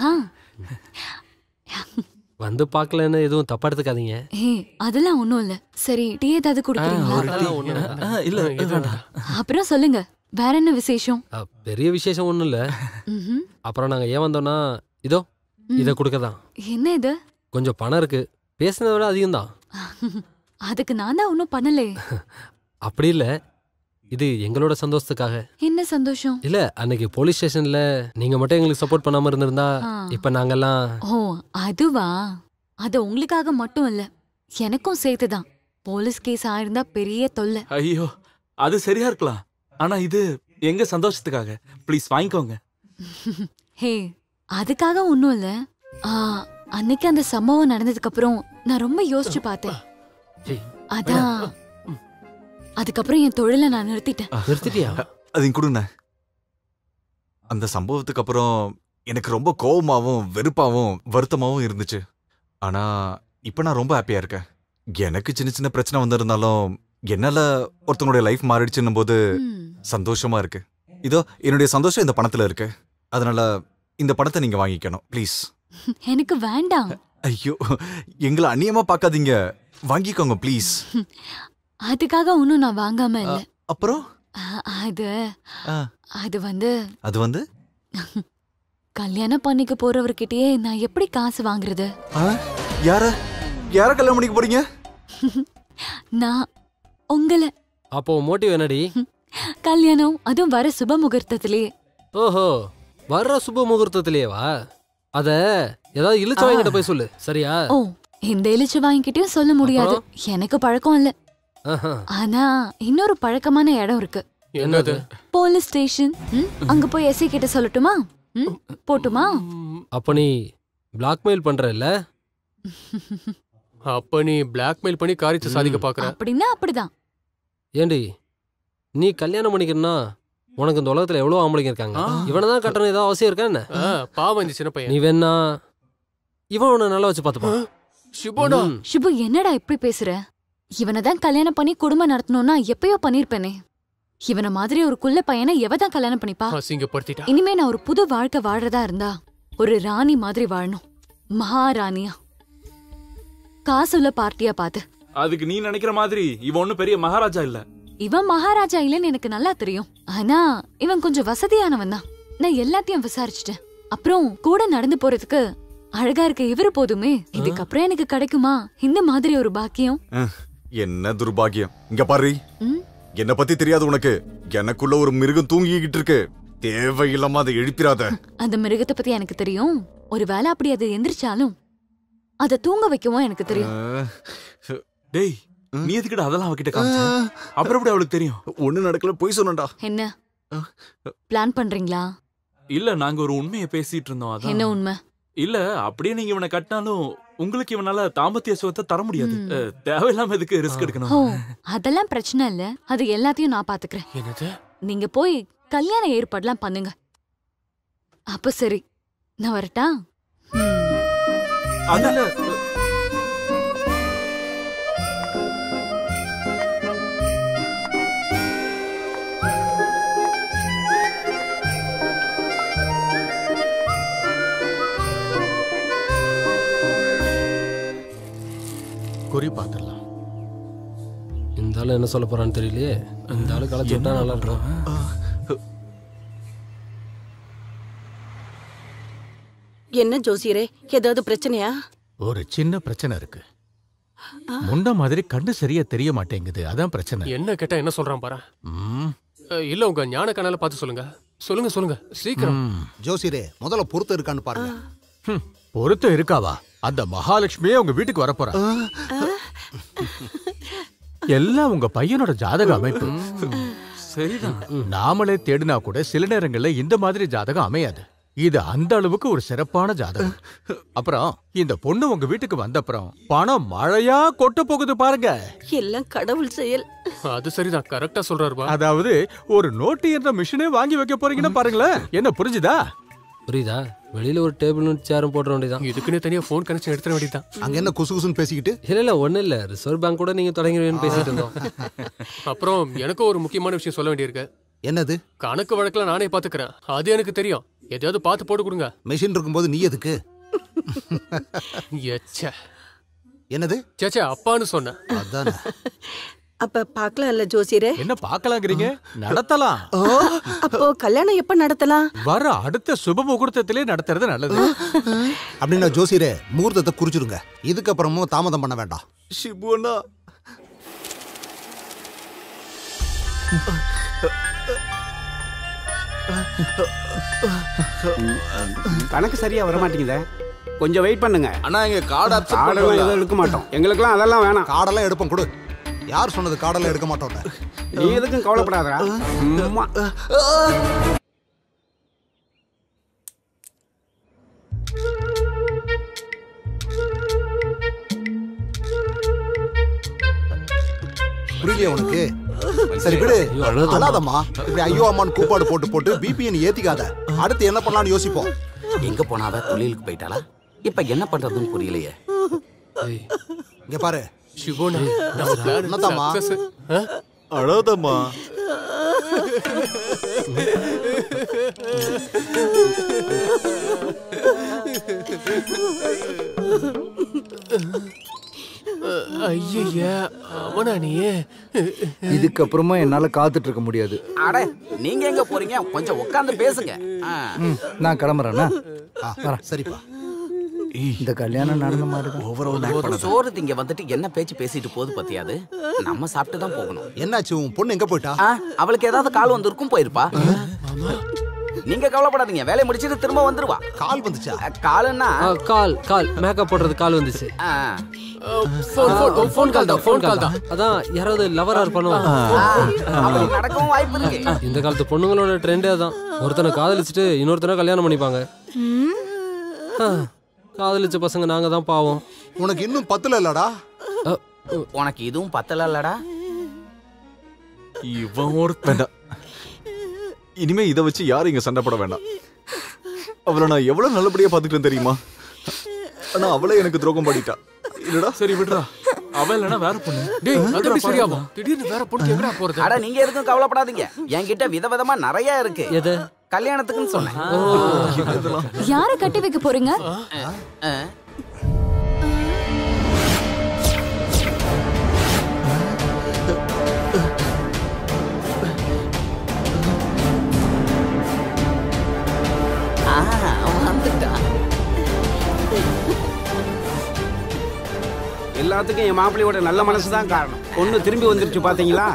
ஆ வந்து பார்க்கலன்னு எதுவும் தப்பா எடுத்துக்காதீங்க. அதெல்லாம் ஒண்ணும் இல்ல. சரி, டீ ஏதாவது குடிக்கிறீங்களா? இல்ல வேண்டாம். அப்புறம் சொல்லுங்க, வேற என்ன விசேஷம்? பெரிய விசேஷம் ஒண்ணும் இல்ல. அப்புறம் நாங்க ஏன் வந்தோம்னா இதோ இத கொடுக்கதான். என்ன இது? கொஞ்சம் பணம் இருக்கு. பேசினதை விட அதிகம் தான். அதுக்கு நான் தான் ஒன்னும் பண்ணலே. அப்படி இல்ல, இது எங்களோட சந்தோஷத்துக்காக. என்ன சந்தோஷம்? இல்ல, அன்னைக்கு போலீஸ் ஸ்டேஷன்ல நீங்க மட்டும் எங்களுக்கு சப்போர்ட் பண்ணாம இருந்திருந்தா இப்ப நாங்கெல்லாம். ஓ அதுவா? அது உங்களுக்காக மட்டும் இல்ல, எனக்கும் சேர்த்துதான். போலீஸ் கேஸ் ஆயிருந்தா பெரிய தொல்லை. ஐயோ, அது சரியா இருக்கலாம். ஆனா இது எங்க சந்தோஷத்துக்காக. ப்ளீஸ் வாங்கிக்கோங்க. ஹே, அதுக்காக ஒன்னும் இல்ல. அன்னைக்கு அந்த சம்பவம் நடந்ததுக்கு அப்புறம் நான் ரொம்ப யோசிச்சு பார்த்தேன். அதான் அதுக்கப்புறம் என் தொழிலை நான் நிறுத்திட்டேன். நிறுத்திட்டியா? அது கொடுங்க. அந்த சம்பவத்துக்கு அப்புறம் எனக்கு ரொம்ப கோவமாவும் வெறுப்பாவும் வருத்தமாவும் இருந்துச்சு. ஆனா இப்ப நான் ரொம்ப ஹாப்பியா இருக்கேன். எனக்கு சின்ன சின்ன பிரச்சனை வந்திருந்தாலும் என்னால ஒருத்தவங்களுடைய லைஃப் மாறிடுச்சுன்னும் போது சந்தோஷமா இருக்கு. இதோ என்னுடைய சந்தோஷம் இந்த பணத்துல இருக்கு. அதனால இந்த பணத்தை நீங்க வாங்கிக்கணும் ப்ளீஸ். எனக்கு வேண்டாம். ஐயோ, எங்களை அநியமா பார்க்காதீங்க, வாங்கிக்கோங்க ப்ளீஸ். அதுக்காக ஒன்னும் நான் வாங்காம இல்ல. அப்புறம் அது வந்து கல்யாணம் பண்ணிக்க போறவர்கிட்டயே நான் எப்படி காசு வாங்குறது? யார கல்யாணம் பண்ணிக்க போறீங்க? நான் உங்களை. அப்போ மோட்டிவ் என்னடி? கல்யாணம், அதுவும் வர சுப முகூர்த்தத்திலே. ஓஹோ, வர்ற சுப முகூர்த்தத்திலேவா? அத ஏதாவது இழுச்சு வாங்கிட்ட போய் சொல்லு, சரியா? ஓ, இந்த இழுச்சு வாங்கிக்கிட்டே சொல்ல முடியாது, எனக்கு பழக்கம் இல்ல. ஆனா இன்னொரு பழக்கமான இடம் இருக்கு. என்னது? Police station. அங்க போய் எஸ்ஐ கிட்ட சொல்லட்டுமா? போட்டுமா? அப்ப நீ பிளாக்மெயில் பண்ற இல்ல? அப்ப நீ பிளாக்மெயில் பண்ணி காரியத்தை சாதிக்க பாக்குற? அப்படின்னா அப்படிதான். ஏண்டி, நீ கல்யாணம் பண்ணிக்கணும்னா உனக்கு இந்த உலகத்துல எவ்வளவு ஆம்பளைங்க இருக்காங்க. இவனதான் கட்டணும் ஏதாவது அவசியம் இருக்கா என்ன? பாவம் சின்ன பையன். நீ வேணா இவன் உன்னை நல்லா வச்சு பாத்துப்பா. சுபு, என்னடா இப்படி பேசுற? இவனதான் கல்யாணம் பண்ணி குடும்பம் நடத்தணும்னா எப்பயோ பண்ணிருப்பேனே. இவன மாதிரி ஒரு குள்ள பையனை எவதான் கல்யாணம் பண்ணிப்பா? இனிமே நான் ஒரு புது வாழ்க்கை வாழ்றதா இருந்தா ஒரு ராணி மாதிரி வாழணும், மகாராணியா, காசுள்ள பார்ட்டியா பாத்து. அதுக்கு நீ நினைக்கிற மாதிரி இவன் ஒன்னும் பெரிய மகாராஜா இல்ல. இவன் மகாராஜா இல்லன்னு எனக்கு நல்லா தெரியும். ஆனா இவன் கொஞ்சம் வசதியானவன் தான். நான் எல்லாத்தையும் விசாரிச்சுட்டேன். அப்புறம் கூட நடந்து போறதுக்கு அழகா இருக்க இவரு போதுமே. இதுக்கப்புறம் எனக்கு கிடைக்குமா இந்த மாதிரி ஒரு பாக்கியம்? என்ன துர்பாகியம். இங்க பாரு, என்ன பத்தி தெரியாது உனக்கு. எனக்குள்ள ஒரு மிருகம் தூங்கிக்கிட்டு இருக்கு. தேவையில்லாம அதை எழுப்பிராத. அந்த மிருகத்தை பத்தி எனக்கு தெரியும். ஒருவேளை அப்படி அது எந்திரிச்சாலும் அதை தூங்க வைக்கவும் எனக்கு தெரியும். டேய், நீ எதுக்கிட்ட அதெல்லாம் அவகிட்ட காமிச்ச? அப்புறம் எப்படி அவளுக்கு தெரியும்? ஒண்ணு நடக்கல, போய் சொன்னடா. என்ன பிளான் பண்றீங்களா? இல்ல, நாங்க ஒரு உண்மையை பேசிட்டு இருந்தோம். அதான். என்ன உண்மை? இல்ல, அப்படியே நீங்க இவனை கட்டினாலும் உங்களுக்கு இவனால தாம்பத்திய சுகத்தை தர முடியாது. தேவையில்லாம எதுக்கு ரிஸ்க் எடுக்கணும்? அதெல்லாம் பிரச்சனை இல்ல, அது எல்லாத்தையும் நான் பாத்துக்கிறேன். என்னது? நீங்க போய் கல்யாண ஏற்பாடுலாம் பண்ணுங்க. அப்ப சரி, நான் வரட்டா? அதல்ல, குறி பாத்துடலாம். இந்த ஆளு என்ன சொல்ல போறான்னு தெரியலையே. இந்த ஆளு களைச்சு விட்டா நல்லா இருக்கும். என்ன ஜோசியரே, ஏதாவது பிரச்சனையா? ஒரு சின்ன பிரச்சனை இருக்கு. முன்ன மாதிரி கண்ணு சரியா தெரிய மாட்டேங்குது, அதான் பிரச்சனை. என்ன கேட்டா என்ன சொல்றான் பாரு. இல்ல, உங்க ஞான கண்ணால பார்த்து சொல்லுங்க. சொல்லுங்க சொல்லுங்க சீக்கிரம். ஜோசியரே, முதல்ல பொருத்தம் இருக்கான்னு பாருங்க. பொருத்தம் இருக்காவா? அந்த மகாலட்சுமியே உங்க வீட்டுக்கு வரப்போறா. எல்லாம் உங்க பையனோட ஜாதக அமைப்பு. சரிதான். நாமளே தேடினா கூட சில நேரங்கள்ல இந்த மாதிரி ஜாதகம் அமையாது. இது அந்த அளவுக்கு ஒரு சிறப்பான ஜாதகம். அப்புறம் இந்த பொண்ணு உங்க வீட்டுக்கு வந்தப்புறம் பணம் மழையா கொட்ட போகுது பாருங்க. எல்லாம் கடவுள் செயல். அது சரிதான், கரெக்டா சொல்றாரு. அதாவது ஒரு நோட்டு என்ற மிஷினே வாங்கி வைக்க போறீங்கன்னு பாருங்களேன். என்ன புரிஞ்சுதா? புரியுதா? வெளியில ஒரு டேபிள் சேரும் போட வேண்டியதான். இதுக்குன்னு தனியா போன் கனெக்ஷன் எடுத்துட வேண்டியதான். அங்க என்ன குசு குசுன்னு பேசிக்கிட்டு? இல்ல ஒண்ணு இல்ல, ரிசர்வ் பேங்க் கூட நீங்க தொடங்கிடுவேன்னு பேசிட்டு இருந்தோம். அப்புறம் எனக்கும் ஒரு முக்கியமான விஷயம் சொல்ல வேண்டியிருக்கு. என்னது? கணக்கு வழக்குல நானே பாத்துக்கிறேன், அது எனக்கு தெரியும். எதையாவது பார்த்து போட்டு கொடுங்க. மெஷின் இருக்கும்போது நீ எதுக்கு? என்னது? சேச்சே அப்பான்னு சொன்னேன். அதானே. அப்ப பாக்கலாம்ல ஜோசியரே? என்ன பாக்கலாங்கிறீங்க? நடத்தலாம். அப்போ கல்யாணம் எப்ப நடத்தலாம்? வர அடுத்த சுப முகூர்த்தத்திலே நடத்துறது நல்லது. அப்படின்னா ஜோசியரே முகூர்த்தத்தை குறிச்சிருங்க. இதுக்கப்புறமும் தாமதம் பண்ண வேண்டாம். ஷிபுனா கணக்கு சரியா வர மாட்டேங்குதே. கொஞ்சம் வெயிட் பண்ணுங்க. அண்ணா எங்க கார்டு கார்டெல்லாம் எதுவும் எடுக்க மாட்டோம். எங்களுக்கெல்லாம் அதெல்லாம் வேணாம். கார்டெல்லாம் எடுப்போம் கொடு. யார் சொன்னது கார்டெல்லாம் எடுக்க மாட்டோம்? நீ எதுக்கும் கவலைப்படாதடா. புரியலையா உனக்கு? சரி விடு, அழாதம்மா. இப்படி ஐயோ அம்மான்னு கூப்பாடு போட்டு போட்டு பிபிஎன் ஏத்திக்காத. அடுத்து என்ன பண்ணலாம்னு யோசிப்போம். எங்க போனாவ தொழிலுக்கு போயிட்டாளா? இப்ப என்ன பண்றதுன்னு புரியலையே. இங்க பாரு சிவோனா, என்னதாம்மா? அழாதம்மா. ஐயா அவனா நீ? இதுக்கப்புறமா என்னால காத்துட்டு இருக்க முடியாது. அட நீங்க எங்க போறீங்க? கொஞ்சம் உட்கார்ந்து பேசுங்க. நான் கிளம்புறேன்னா சரிப்பா. இந்த கல்யாணம் நடந்த மாதிரி சோறு திங்க வந்துட்டு என்ன பேச்சு பேசிட்டு போகுது பத்தியாது. நம்ம சாப்பிட்டு தான் போகணும். என்னாச்சு? உன் பொண்ணு எங்க போயிட்டா? அவளுக்கு ஏதாவது கால் வந்திருக்கும், போயிருப்பா. நீங்க கவலைப்படாதீங்க, வேலையை முடிச்சிட்டு திரும்ப வந்துருவா. கால் வந்துச்சா? கால்னா கால் மேக்கப் போடுறது கால் வந்துச்சு. ஃபோன் கால் தான். அதான் யாராவது லவரா இருப்பானோ. நடக்கவும் வாய்ப்பு இருக்கு. இந்த காலத்து பொண்ணுங்களோட ட்ரெண்டே தான். ஒருத்தனை காதலிச்சுட்டு இன்னொருத்தனை கல்யாணம் பண்ணிப்பாங்க. காதலிச்ச பசங்க நாங்க தான் பாவம். உனக்கு இன்னும் பத்தல இல்லடா? உனக்கு இதுவும் பத்தல இல்லடா? இவன் ஒருத்தன். இனிமே இதை வச்சு யாரும் இங்க சண்டை போட வேண்டாம். அவளை நான் எவ்வளவு நல்லபடியா பாத்துக்கிட்டேன் தெரியுமா? ஆனா அவளே எனக்கு துரோகம் பண்ணிட்டா. இல்லடா? சரி விடுறா, அவ இல்லனா வேற பொண்ணு. டேய் அது எப்படி சரியாகும்? திடீர்னு வேற பொண்ணு எங்கடா போறது? அட நீங்க எதுக்கும் கவலைப்படாதீங்க, என்கிட்ட விதவிதமா நிறைய இருக்கு. எது? கல்யாணத்துக்குன்னு சொன்னேன். யார கட்டி வைக்க போறீங்க? எல்லாத்துக்கும் என் மாப்பிள்ளையோட நல்ல மனசுதான் காரணம். பொண்ணு திரும்பி வந்துருச்சு பாத்தீங்களா?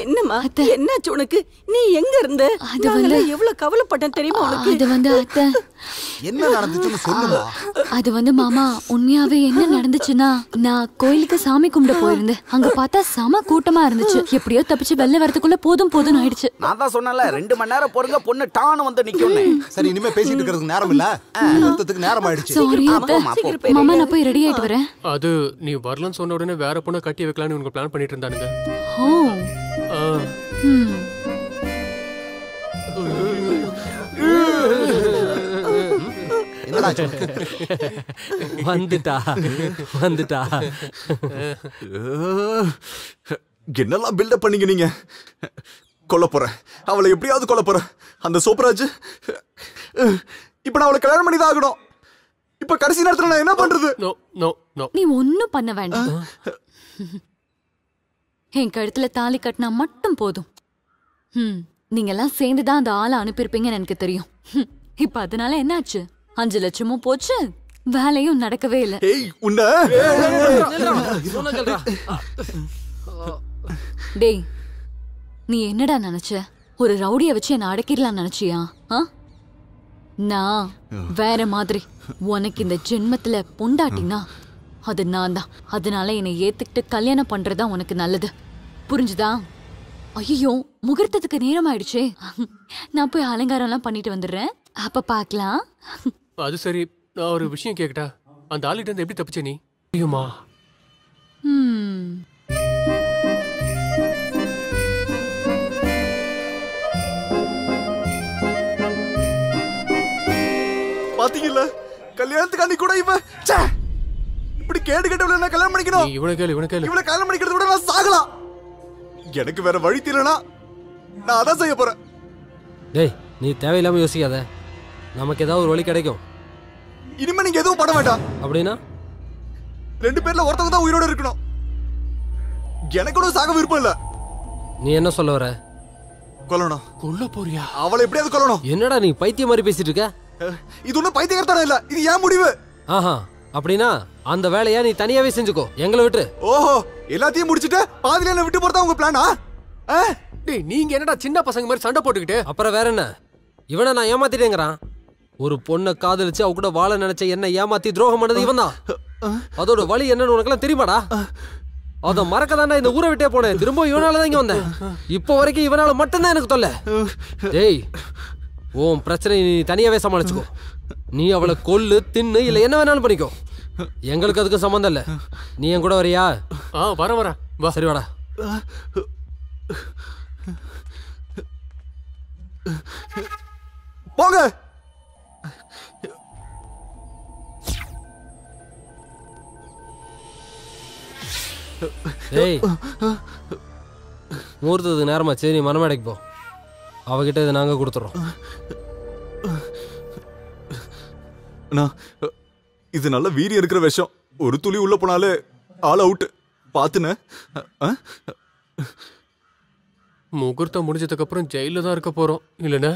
என்னம்மா என்னாச்சு உனக்கு? நீ எங்க இருந்த? எவ்வளவு கவலைப்பட்டேன் தெரியுமா உனக்கு? அது வந்து அத்தை, என்ன நடந்துச்சுன்னு சொல்லுமா. அது வந்து மாமா உண்மையாவே என்ன நடந்துச்சுன்னா, நான் கோயிலுக்கு சாமி கும்பிட போயிருந்தேன். அங்க பார்த்தா செம கூட்டமா இருந்துச்சு. எப்படியோ தப்பிச்சு வெளில வரதுக்குள்ள போதும் ஆயிடுச்சு. நான் தான் சொன்னல 2 மணி நேரம் பொறுங்க, பொண்ணு டான்னு வந்து நிக்கும். சரி இனிமே பேசிட்டு இருக்கிறதுக்கு நேரம் இல்ல, முகூர்த்தத்துக்கு நேரம் ஆயிடுச்சு. சாரி அத்தை, மாமா நான் போய் ரெடி ஆயிட்டு வரேன். அது நீ வரலன்னு சொன்ன உடனே வேற பொண்ணை கட்டி வைக்கலாம்னு உனக்கு பிளான் பண்ணிட்டு இருந்தானுங்க. வந்துட்டா. என்னெல்லாம் பில்டப் பண்ணீங்க நீங்க? கொல்ல போறேன் அவளை, எப்படியாவது கொல்ல போறேன். அந்த சோப்ராஜ் இப்ப நான் அவளை கல்யாணம் பண்ணி தான் ஆகணும். இப்ப கடைசி நேரத்துல நான் என்ன பண்றது? நீ ஒன்னும் பண்ண வேண்டாம். என் கழுத்துல தாலி கட்டினா மட்டும் போதும். நீங்க எல்லாம் சேர்ந்துதான் அந்த ஆளை அனுப்பியிருப்பீங்கன்னு எனக்கு தெரியும். இப்ப அதனால என்னாச்சு? 5 லட்சமும் போச்சு, வேலையும் நடக்கவே இல்லை. டேய் நீ என்னடா நினைச்ச? ஒரு ரவுடிய வச்சு என்ன அடக்கிடலாம் நினைச்சியா? நான் வேற மாதிரி. உனக்கு இந்த ஜென்மத்துல பொண்டாட்டினா அது நான் தான். அதனால என்னை ஏத்துக்கிட்டு கல்யாணம் பண்றதா உனக்கு நல்லது, புரிஞ்சுதா? ஐயோ முகூர்த்தத்துக்கு நேரம் ஆயிடுச்சே. நான் போய் அலங்காரம் எல்லாம் பண்ணிட்டு வந்துடுறேன், அப்ப பாக்கலாம். அது சரி, நான் ஒரு விஷயம் கேக்கட்டா? அந்த ஆளிட்ட இருந்து எப்படி தப்பிச்ச நீ? ஐயோமா. பாத்தீங்கல்ல, கல்யாணத்துக்கு அன்னைக்கு கூட இவன் இப்படி கேடு கேட்டவள நான் கல்யாணம் பண்ணிக்கணும். இவனை கேளு. இவளை கல்யாணம் பண்ணிக்கிறத விட நான் சாகலாம். எனக்கு வேற வழி தெரியலனா நான் அதான் செய்ய போறேன். டேய் நீ தேவையில்லாம யோசிக்காத. நமக்கு ஏதாவது ஒரு வழி கிடைக்கும். இனிமே நீங்க எதுவும் பட வேண்டாம். அப்படின்னா 2 பேர்ல ஒருத்தவங்க தான் உயிரோட இருக்கணும். எனக்கு கூட சாக விருப்பம் இல்ல. நீ என்ன சொல்ல வர? கொல்லணும். கொல்ல போறியா? அவளை எப்படியாவது கொல்லணும். என்னடா நீ பைத்தியம் மாதிரி பேசிட்டு இருக்க? இது ஒன்றும் பைத்தியக்காரத்தனம் இல்ல, இது ஏன் முடிவு. ஆஹா, அப்படின்னா அந்த வேலையா நீ தனியாவே செஞ்சுக்கோ, எங்களை விட்டு. ஓஹோ, எல்லாத்தையும் முடிச்சிட்டு பாதியில என்ன விட்டு போறதா உங்க பிளானா? டேய், நீங்க என்னடா சின்ன பசங்க மாதிரி சண்டை போட்டுக்கிட்டு? அப்புறம் வேற என்ன? இவனை நான் ஏமாத்திட்டேங்கிறான். ஒரு பொண்ணை காதலிச்சு அவ கூட வாழ நினைச்ச என்ன ஏமாத்தி துரோகம் பண்ணது இவன் தான். அதோட வழி என்னன்னு உனக்கெல்லாம் தெரியுமாடா? அத மறக்க தாண்டா இந்த ஊரை விட்டே போனேன். திரும்ப இவனாலதான் இங்க வந்தேன். இப்போ வரைக்கும் இவனால மட்டும்தான் எனக்கு தொல்லை. டேய், உன் பிரச்சனை நீ தனியாவே சமாளிச்சுக்கோ. நீ அவளை கொல்லு, தின்னு, இல்ல என்ன வேணாலும் பண்ணிக்கோ. எங்களுக்கு அதுக்கு சம்பந்தம் இல்ல. நீ என் கூட வரியா? வர வா. சரி வாடா. போங்க. டேய், முகூர்த்தத்துக்கு நேரமாச்சு, நீ மனமேடைக்கு போ. அவகிட்ட இதை நாங்க கொடுத்துறோம். இது நல்ல வீரி இருக்கிற விஷயம். ஒரு துளி உள்ள போனாலே ஆல் அவுட். பாத்துன முகூர்த்தம் முடிஞ்சதுக்கு அப்புறம் ஜெயில தான் இருக்க போறோம் இல்லனா?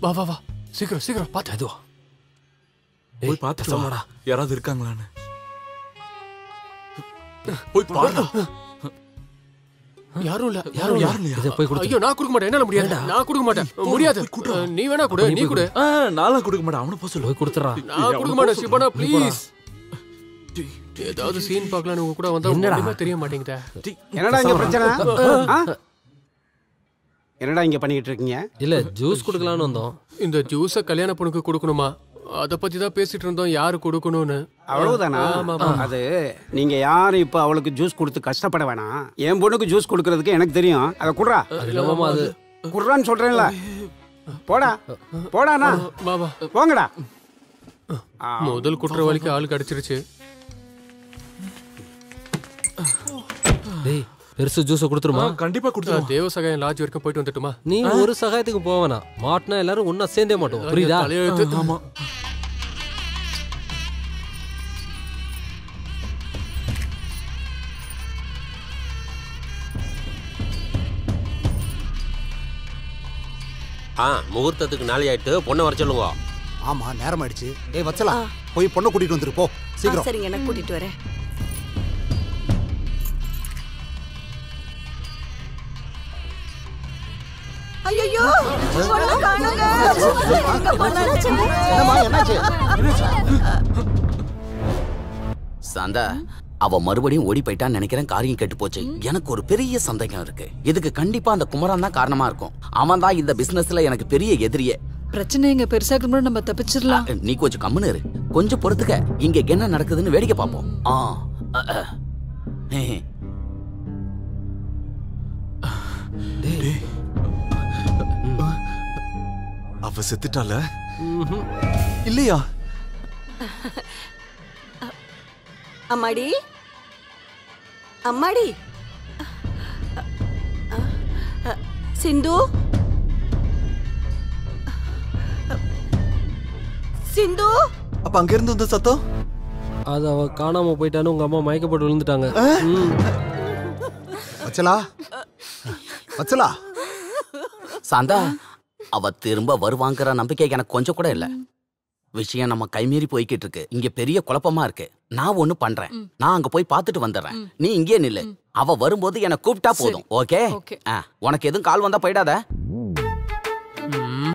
வா வா வா, சீக்கிரம் சீக்கிரம் பாத்து. அதுவா போய் பார்த்து சொல்லடா, யாராவது இருக்காங்களான்னு. போய் பாருடா. யாரும் இல்ல, யாரும் இல்லையா? இத போய் கொடு. ஐயோ, நான் கொடுக்க மாட்டேன். என்னால முடியாது. நான் கொடுக்க மாட்டேன். முடியாது. நீ வேணா கொடு, நீ கொடு. நான்லாம் கொடுக்க மாட்டேன். அவனை போய் சொல்லு. போய் கொடுத்துறா. நான் கொடுக்க மாட்டேன். சிவனா ப்ளீஸ். ஏதாவது சீன் பார்க்கலாம்னு உங்க கூட வந்தா ஒண்ணுமே தெரிய மாட்டேங்குதே. என்னடா இங்க பிரச்சனை? என்னடா இங்க பண்ணிட்டு இருக்கீங்க? இல்ல, ஜூஸ் குடுக்கலாம்னு வந்தோம். இந்த ஜூஸ கல்யாண பொண்ணுக்கு கொடுக்கணுமா? அத பத்தி தான் பேசிட்டு இருந்தோம், யாரு கொடுக்கணும்னு. அவ்வளவுதானா? அது நீங்க யாரும் இப்ப அவளுக்கு ஜூஸ் கொடுத்து கஷ்டப்பட வேணாம். என் பொண்ணுக்கு ஜூஸ் கொடுக்கறதுக்கு எனக்கு தெரியும். அத குடுறா. அது குடுறான்னு சொல்றேன்ல. போடா போடாண்ணா, போங்கடா. முதல் குற்றவாளிக்கு ஆள் கிடைச்சிருச்சு. டேய், பெருசு ஜூஸ கொடுத்துருமா? கண்டிப்பா கொடுத்துருவோம். தேவ சகாயம் லாட்ஜ் வரைக்கும் போயிட்டு வந்துட்டுமா? நீ ஒரு சகாயத்துக்கு போவனா? மாட்டினா எல்லாரும் ஒன்னா சேர்ந்தே மாட்டோம், புரியுதா? ஆமா. முகூர்த்தத்துக்கு நாளை ஆயிட்டு பொண்ணை வர சொல்லுங்க. ஆமா, நேரம் ஆயிடுச்சு. ஏய் வச்சலா, போய் பொண்ணை கூட்டிட்டு வந்துரு போ, சீக்கிரம். சரிங்க, நான் கூட்டிட்டு வரேன். ஐயோ, பொண்ணு காணுங்க. சாந்தா, அவ மறுபடியும் ஓடி போயிட்டான்னு நினைக்கிறேன். காரியம் கெட்டு போச்சு. எனக்கு ஒரு பெரிய சந்தேகம் இருக்கு. இதுக்கு கண்டிப்பா அந்த குமரன் தான் காரணமா இருக்கும். அவன் தான் இந்த பிசினஸ்ல எனக்கு பெரிய எதிரியே. பிரச்சனை எங்க பெருசாக்கு முன்னாடி நம்ம தப்பிச்சிடலாம். நீ கொஞ்சம் கம்முன்னு இரு. கொஞ்சம் பொறுத்துக்க. இங்க என்ன நடக்குதுன்னு வேடிக்கை பார்ப்போம். அவ செத்துட்டால இல்லையா? அம்மாடி, அம்மாடி. சிந்து, சிந்து. அப்ப அங்க இருந்து வந்த சத்தம்? அது அவ காணாம போயிட்டான்னு உங்க அம்மா மயக்கப்பட்டு விழுந்துட்டாங்க. வச்சலா, வச்சலா. சாந்தா, அவ திரும்ப வருவாங்கிற நம்பிக்கை எனக்கு கொஞ்சம் கூட இல்ல. விஷயம் நம்ம கைமீறி போய்கிட்டு இருக்கு. இங்க பெரிய குழப்பமா இருக்கு. நான் ஒண்ணு பண்றேன். நான் அங்க போய் பாத்துட்டு வந்துடுறேன். நீ இங்கே நில்லு. அவ வரும்போது என்ன கூப்பிட்டா போதும். ஓகே? உனக்கு எதுவும் கால் வந்தா போயிடாத.